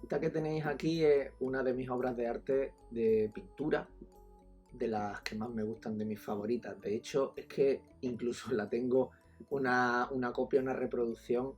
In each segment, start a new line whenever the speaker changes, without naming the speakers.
Esta que tenéis aquí es una de mis obras de arte de pintura, de las que más me gustan, de mis favoritas. De hecho, es que incluso la tengo una copia, una reproducción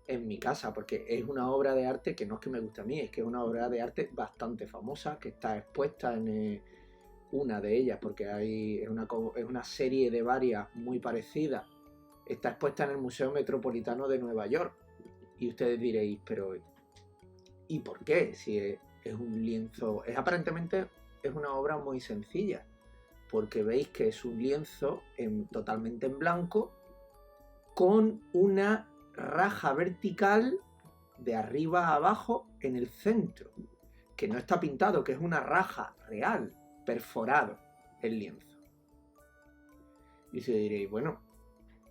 en mi casa, porque es una obra de arte que no es que me guste a mí, es que es una obra de arte bastante famosa, que está expuesta en una de ellas, porque es una serie de varias muy parecidas. Está expuesta en el Museo Metropolitano de Nueva York. Y ustedes diréis, pero ¿y por qué? Si es un lienzo, aparentemente es una obra muy sencilla, porque veis que es un lienzo totalmente en blanco, con una raja vertical de arriba a abajo en el centro, que no está pintado, que es una raja real, perforado el lienzo. Y se diréis, bueno,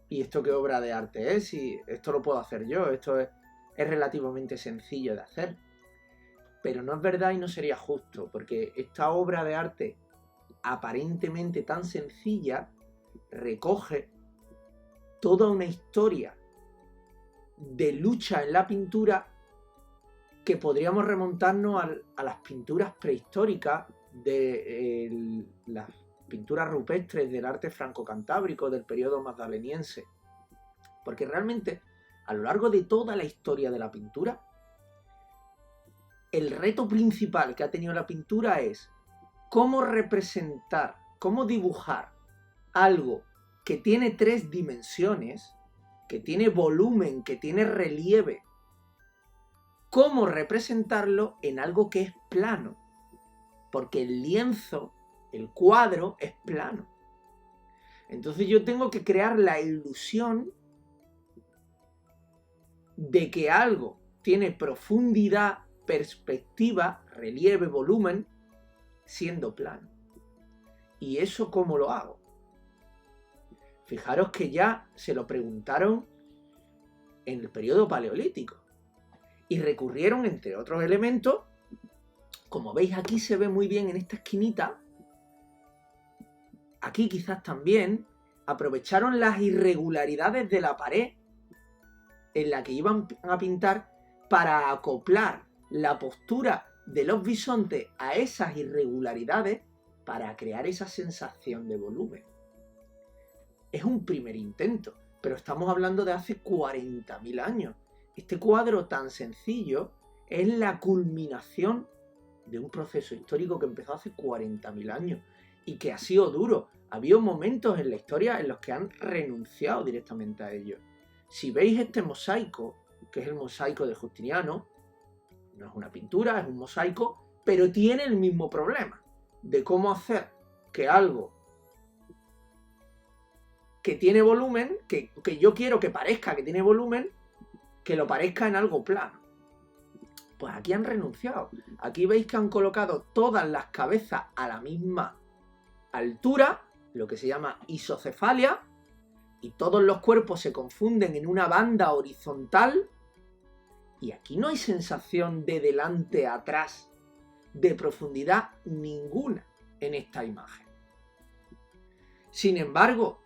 ¿y esto qué obra de arte es? Si esto lo puedo hacer yo, esto es relativamente sencillo de hacer. Pero no es verdad y no sería justo, porque esta obra de arte aparentemente tan sencilla recoge toda una historia de lucha en la pintura que podríamos remontarnos a las pinturas prehistóricas de las pinturas rupestres del arte franco-cantábrico del periodo magdaleniense. Porque realmente, a lo largo de toda la historia de la pintura, el reto principal que ha tenido la pintura es cómo representar, cómo dibujar algo que tiene 3 dimensiones, que tiene volumen, que tiene relieve, cómo representarlo en algo que es plano, porque el lienzo, el cuadro, es plano. Entonces yo tengo que crear la ilusión de que algo tiene profundidad, perspectiva, relieve, volumen, siendo plano. ¿Y eso cómo lo hago? Fijaros que ya se lo preguntaron en el periodo paleolítico y recurrieron, entre otros elementos, como veis aquí se ve muy bien en esta esquinita, aquí quizás también, aprovecharon las irregularidades de la pared en la que iban a pintar para acoplar la postura de los bisontes a esas irregularidades para crear esa sensación de volumen. Es un primer intento, pero estamos hablando de hace 40.000 años. Este cuadro tan sencillo es la culminación de un proceso histórico que empezó hace 40.000 años y que ha sido duro. Ha habido momentos en la historia en los que han renunciado directamente a ello. Si veis este mosaico, que es el mosaico de Justiniano, no es una pintura, es un mosaico, pero tiene el mismo problema de cómo hacer que algo que tiene volumen, que yo quiero que parezca que tiene volumen, que lo parezca en algo plano. Pues aquí han renunciado. Aquí veis que han colocado todas las cabezas a la misma altura, lo que se llama isocefalia, y todos los cuerpos se confunden en una banda horizontal, y aquí no hay sensación de delante a atrás, de profundidad ninguna en esta imagen. Sin embargo,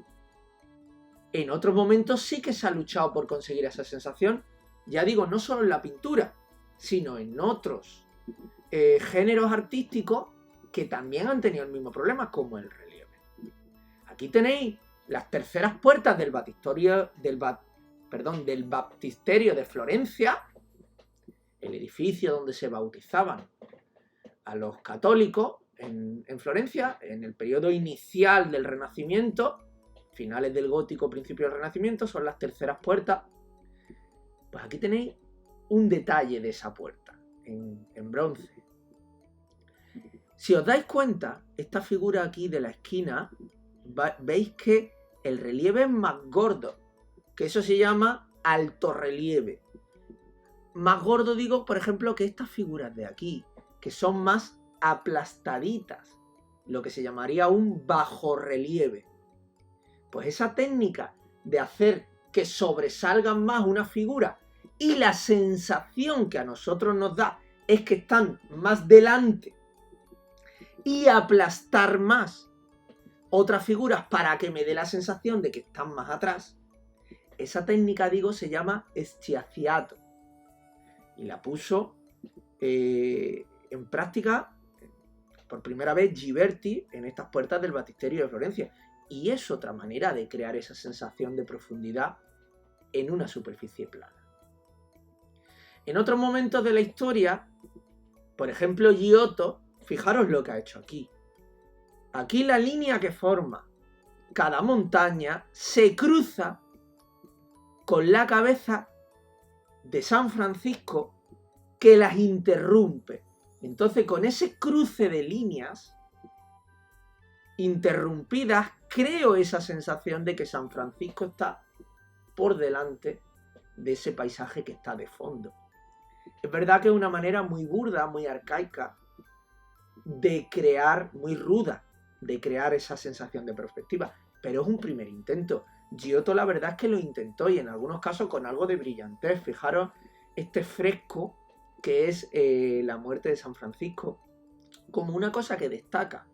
en otros momentos sí que se ha luchado por conseguir esa sensación, ya digo, no solo en la pintura, sino en otros géneros artísticos que también han tenido el mismo problema, como el relieve. Aquí tenéis las terceras puertas del baptisterio de Florencia, el edificio donde se bautizaban a los católicos en Florencia, en el periodo inicial del Renacimiento, finales del Gótico, principio del Renacimiento, son las terceras puertas. Pues aquí tenéis un detalle de esa puerta, en bronce. Si os dais cuenta, esta figura aquí de la esquina, veis que el relieve es más gordo, que eso se llama alto relieve. Más gordo digo, por ejemplo, que estas figuras de aquí, que son más aplastaditas, lo que se llamaría un bajorrelieve. Pues esa técnica de hacer que sobresalgan más una figura y la sensación que a nosotros nos da es que están más delante y aplastar más otras figuras para que me dé la sensación de que están más atrás, esa técnica, digo, se llama sciaziato y la puso en práctica por primera vez Ghiberti en estas puertas del Baptisterio de Florencia. Y es otra manera de crear esa sensación de profundidad en una superficie plana. En otros momentos de la historia, por ejemplo Giotto, fijaros lo que ha hecho aquí. Aquí la línea que forma cada montaña se cruza con la cabeza de San Francisco que las interrumpe. Entonces, con ese cruce de líneas interrumpidas, creo esa sensación de que San Francisco está por delante de ese paisaje que está de fondo. Es verdad que es una manera muy burda, muy arcaica, de crear, muy ruda, de crear esa sensación de perspectiva, pero es un primer intento. Giotto la verdad es que lo intentó y en algunos casos con algo de brillantez. Fijaros este fresco que es la muerte de San Francisco, como una cosa que destaca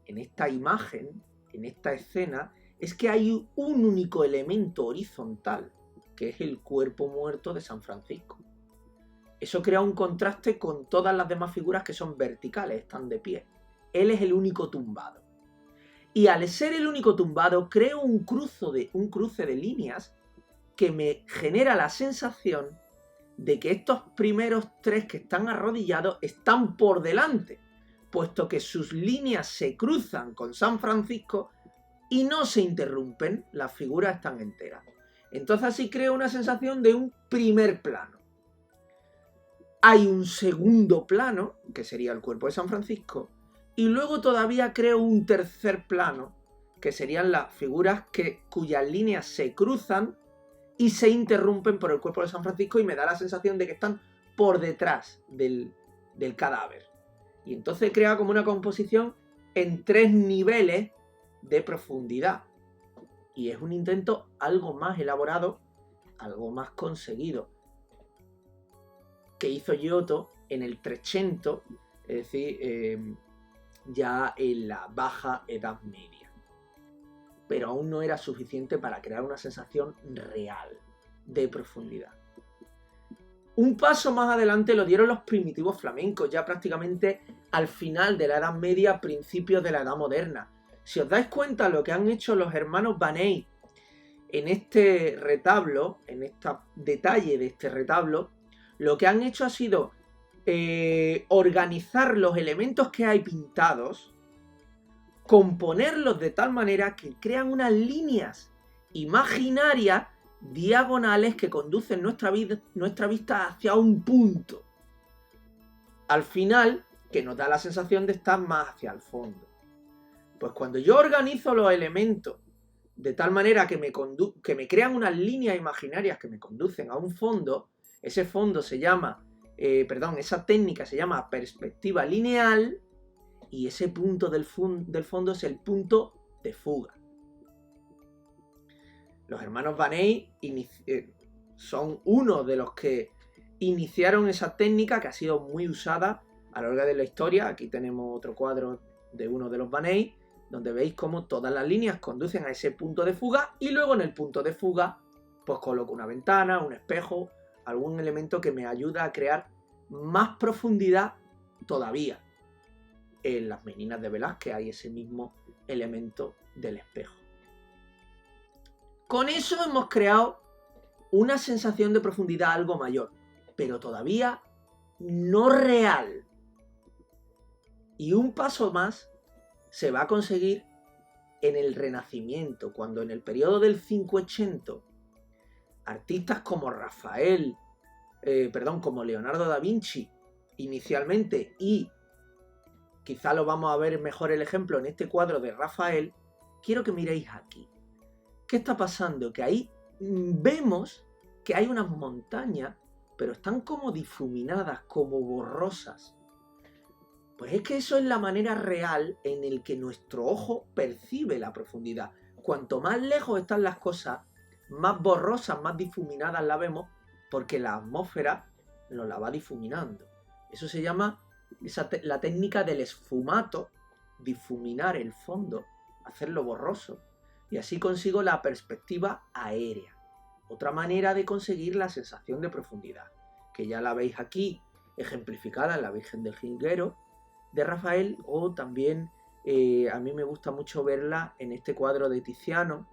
en esta imagen, en esta escena, es que hay un único elemento horizontal, que es el cuerpo muerto de San Francisco. Eso crea un contraste con todas las demás figuras que son verticales, están de pie. Él es el único tumbado. Y al ser el único tumbado, creo un cruce de líneas que me genera la sensación de que estos primeros tres que están arrodillados están por delante, puesto que sus líneas se cruzan con San Francisco y no se interrumpen, las figuras están enteras. Entonces así creo una sensación de un primer plano. Hay un segundo plano, que sería el cuerpo de San Francisco, y luego todavía creo un tercer plano, que serían las figuras cuyas líneas se cruzan y se interrumpen por el cuerpo de San Francisco y me da la sensación de que están por detrás del cadáver. Y entonces crea como una composición en 3 niveles de profundidad. Y es un intento algo más elaborado, algo más conseguido, que hizo Giotto en el Trecento, es decir, ya en la Baja Edad Media. Pero aún no era suficiente para crear una sensación real de profundidad. Un paso más adelante lo dieron los primitivos flamencos, ya prácticamente al final de la Edad Media, principios de la Edad Moderna. Si os dais cuenta lo que han hecho los hermanos Van Eyck en este retablo, en este detalle de este retablo, lo que han hecho ha sido organizar los elementos que hay pintados, componerlos de tal manera que crean unas líneas imaginarias diagonales que conducen nuestra vista hacia un punto. Al final, que nos da la sensación de estar más hacia el fondo. Pues cuando yo organizo los elementos de tal manera que me crean unas líneas imaginarias que me conducen a un fondo, ese fondo se llama, esa técnica se llama perspectiva lineal, y ese punto del fondo es el punto de fuga. Los hermanos Van Eyck son uno de los que iniciaron esa técnica que ha sido muy usada a lo largo de la historia. Aquí tenemos otro cuadro de uno de los Van Eyck, donde veis cómo todas las líneas conducen a ese punto de fuga y luego en el punto de fuga pues coloco una ventana, un espejo, algún elemento que me ayuda a crear más profundidad todavía. En las Meninas de Velázquez hay ese mismo elemento del espejo. Con eso hemos creado una sensación de profundidad algo mayor, pero todavía no real. Y un paso más se va a conseguir en el Renacimiento, cuando en el periodo del Cinquecento artistas como como Leonardo da Vinci inicialmente, y quizá lo vamos a ver mejor el ejemplo en este cuadro de Rafael, quiero que miréis aquí. ¿Qué está pasando? Que ahí vemos que hay unas montañas, pero están como difuminadas, como borrosas. Pues es que eso es la manera real en el que nuestro ojo percibe la profundidad. Cuanto más lejos están las cosas, más borrosas, más difuminadas la vemos, porque la atmósfera nos la va difuminando. Eso se llama la técnica del esfumato, difuminar el fondo, hacerlo borroso. Y así consigo la perspectiva aérea. otra manera de conseguir la sensación de profundidad, que ya la veis aquí ejemplificada en la Virgen del Jilguero de Rafael, o también a mí me gusta mucho verla en este cuadro de Tiziano.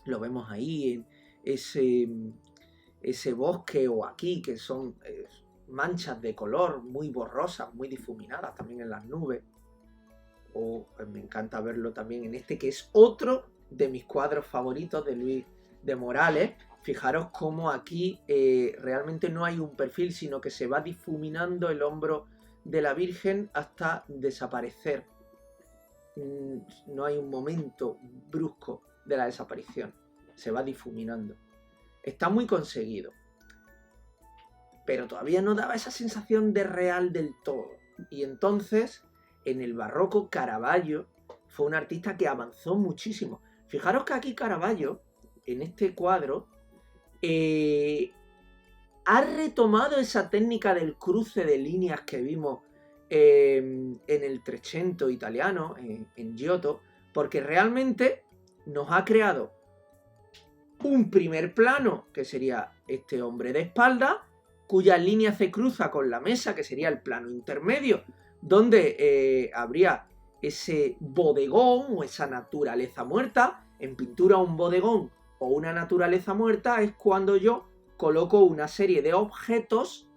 Lo vemos ahí en ese bosque, o aquí, que son manchas de color muy borrosas, muy difuminadas también en las nubes. O me encanta verlo también en este, que es otro de mis cuadros favoritos de Luis de Morales. Fijaros cómo aquí realmente no hay un perfil, sino que se va difuminando el hombro de la Virgen hasta desaparecer. No hay un momento brusco de la desaparición, se va difuminando. Está muy conseguido, pero todavía no daba esa sensación de real del todo. Y entonces, en el barroco, Caravaggio fue un artista que avanzó muchísimo. Fijaros que aquí Caravaggio, en este cuadro, ha retomado esa técnica del cruce de líneas que vimos en el Trecento italiano, en Giotto, porque realmente nos ha creado un primer plano, que sería este hombre de espalda, cuya línea se cruza con la mesa, que sería el plano intermedio, donde habría ese bodegón o esa naturaleza muerta. En pintura, un bodegón o una naturaleza muerta es cuando yo coloco una serie de objetos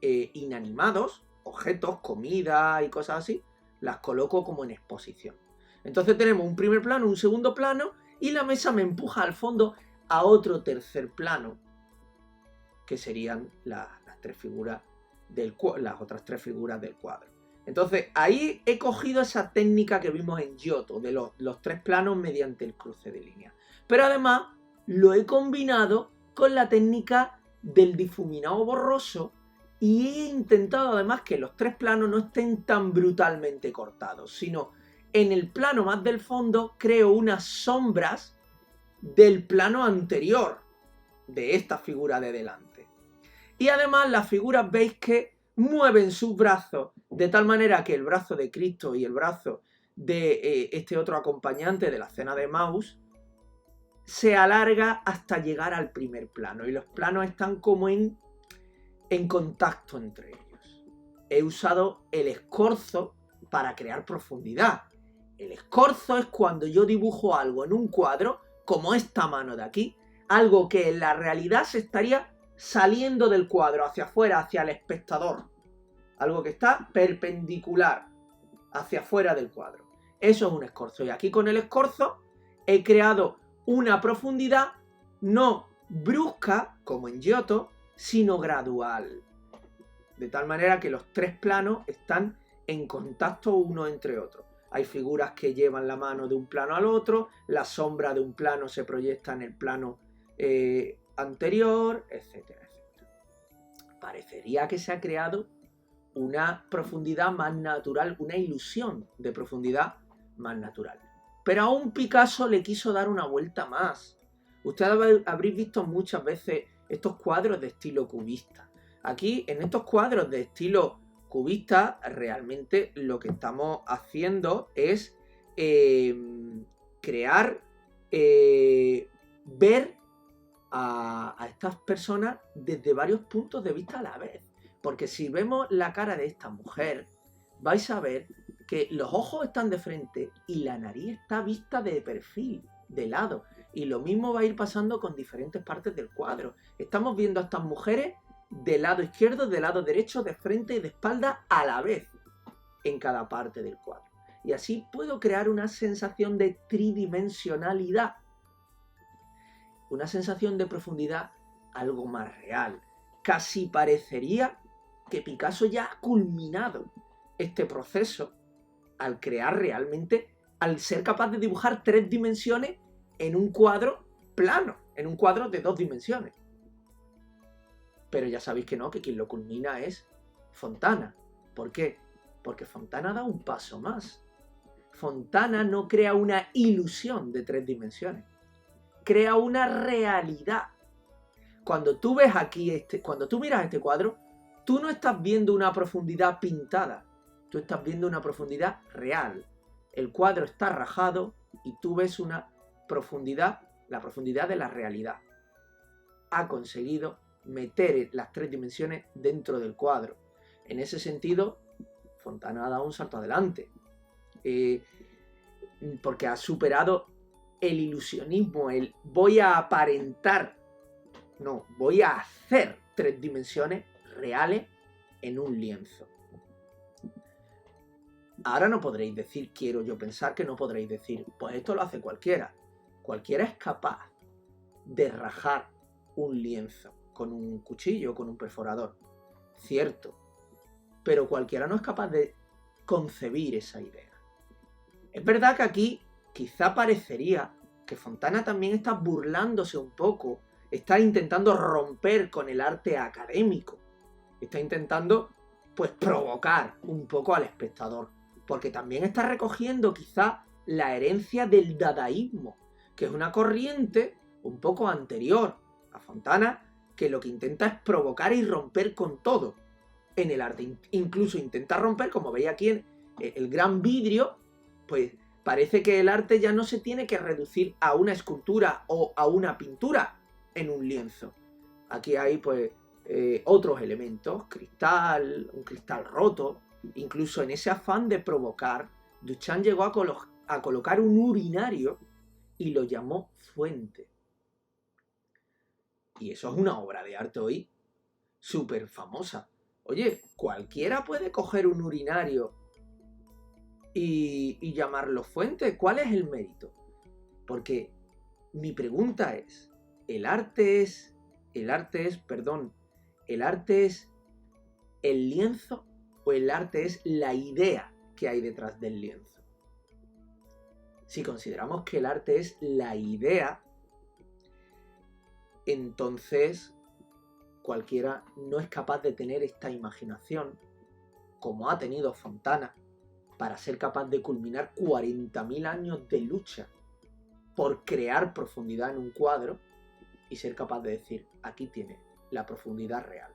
inanimados, objetos, comida y cosas así, las coloco como en exposición. Entonces tenemos un primer plano, un segundo plano, y la mesa me empuja al fondo a otro tercer plano, que serían las tres figuras las otras tres figuras del cuadro. Entonces ahí he cogido esa técnica que vimos en Giotto, de los tres planos mediante el cruce de líneas. Pero además lo he combinado con la técnica del difuminado borroso, y he intentado además que los tres planos no estén tan brutalmente cortados, sino en el plano más del fondo creo unas sombras del plano anterior de esta figura de delante. Y además las figuras veis que mueven sus brazos de tal manera que el brazo de Cristo y el brazo de este otro acompañante de la cena de Maús se alarga hasta llegar al primer plano, y los planos están como en contacto entre ellos. He usado el escorzo para crear profundidad. El escorzo es cuando yo dibujo algo en un cuadro, como esta mano de aquí, algo que en la realidad se estaría saliendo del cuadro hacia afuera, hacia el espectador. Algo que está perpendicular hacia afuera del cuadro. Eso es un escorzo. Y aquí con el escorzo he creado una profundidad no brusca, como en Giotto, sino gradual. De tal manera que los tres planos están en contacto uno entre otros. Hay figuras que llevan la mano de un plano al otro, la sombra de un plano se proyecta en el plano anterior, etcétera, etcétera. Parecería que se ha creado una profundidad más natural, una ilusión de profundidad más natural. Pero a un Picasso le quiso dar una vuelta más. Ustedes habréis visto muchas veces estos cuadros de estilo cubista. Aquí, en estos cuadros de estilo cubista, realmente lo que estamos haciendo es crear, ver a estas personas desde varios puntos de vista a la vez. Porque si vemos la cara de esta mujer, vais a ver que los ojos están de frente y la nariz está vista de perfil, de lado. Y lo mismo va a ir pasando con diferentes partes del cuadro. Estamos viendo a estas mujeres del lado izquierdo, del lado derecho, de frente y de espalda a la vez en cada parte del cuadro. Y así puedo crear una sensación de tridimensionalidad, una sensación de profundidad algo más real. Casi parecería que Picasso ya ha culminado este proceso al crear realmente, al ser capaz de dibujar 3 dimensiones en un cuadro plano, en un cuadro de 2 dimensiones. Pero ya sabéis que no, que quien lo culmina es Fontana. ¿Por qué? Porque Fontana da un paso más. Fontana no crea una ilusión de 3 dimensiones, crea una realidad. Cuando tú ves aquí, cuando tú miras este cuadro, tú no estás viendo una profundidad pintada, tú estás viendo una profundidad real. El cuadro está rajado y tú ves una profundidad, la profundidad de la realidad. ha conseguido meter las 3 dimensiones dentro del cuadro. En ese sentido, Fontana ha dado un salto adelante, porque ha superado el ilusionismo, el voy a aparentar, no, voy a hacer 3 dimensiones reales en un lienzo. Ahora no podréis decir, quiero yo pensar que no podréis decir, pues esto lo hace cualquiera. Cualquiera es capaz de rajar un lienzo con un cuchillo, con un perforador. Cierto, pero cualquiera no es capaz de concebir esa idea. Es verdad que aquí quizá parecería que Fontana también está burlándose un poco, está intentando romper con el arte académico, está intentando pues provocar un poco al espectador, porque también está recogiendo quizá la herencia del dadaísmo, que es una corriente un poco anterior a Fontana, que lo que intenta es provocar y romper con todo en el arte. Incluso intenta romper, como veis aquí en el gran vidrio, pues parece que el arte ya no se tiene que reducir a una escultura o a una pintura en un lienzo. Aquí hay pues otros elementos, cristal, un cristal roto. Incluso en ese afán de provocar, Duchamp llegó a colocar un urinario y lo llamó fuente. Y eso es una obra de arte hoy súper famosa. Oye, cualquiera puede coger un urinario y llamarlo fuente. ¿Cuál es el mérito? Porque mi pregunta es, ¿el arte es el lienzo o el arte es la idea que hay detrás del lienzo? Si consideramos que el arte es la idea, entonces cualquiera no es capaz de tener esta imaginación como ha tenido Fontana para ser capaz de culminar 40.000 años de lucha por crear profundidad en un cuadro y ser capaz de decir, aquí tiene la profundidad real.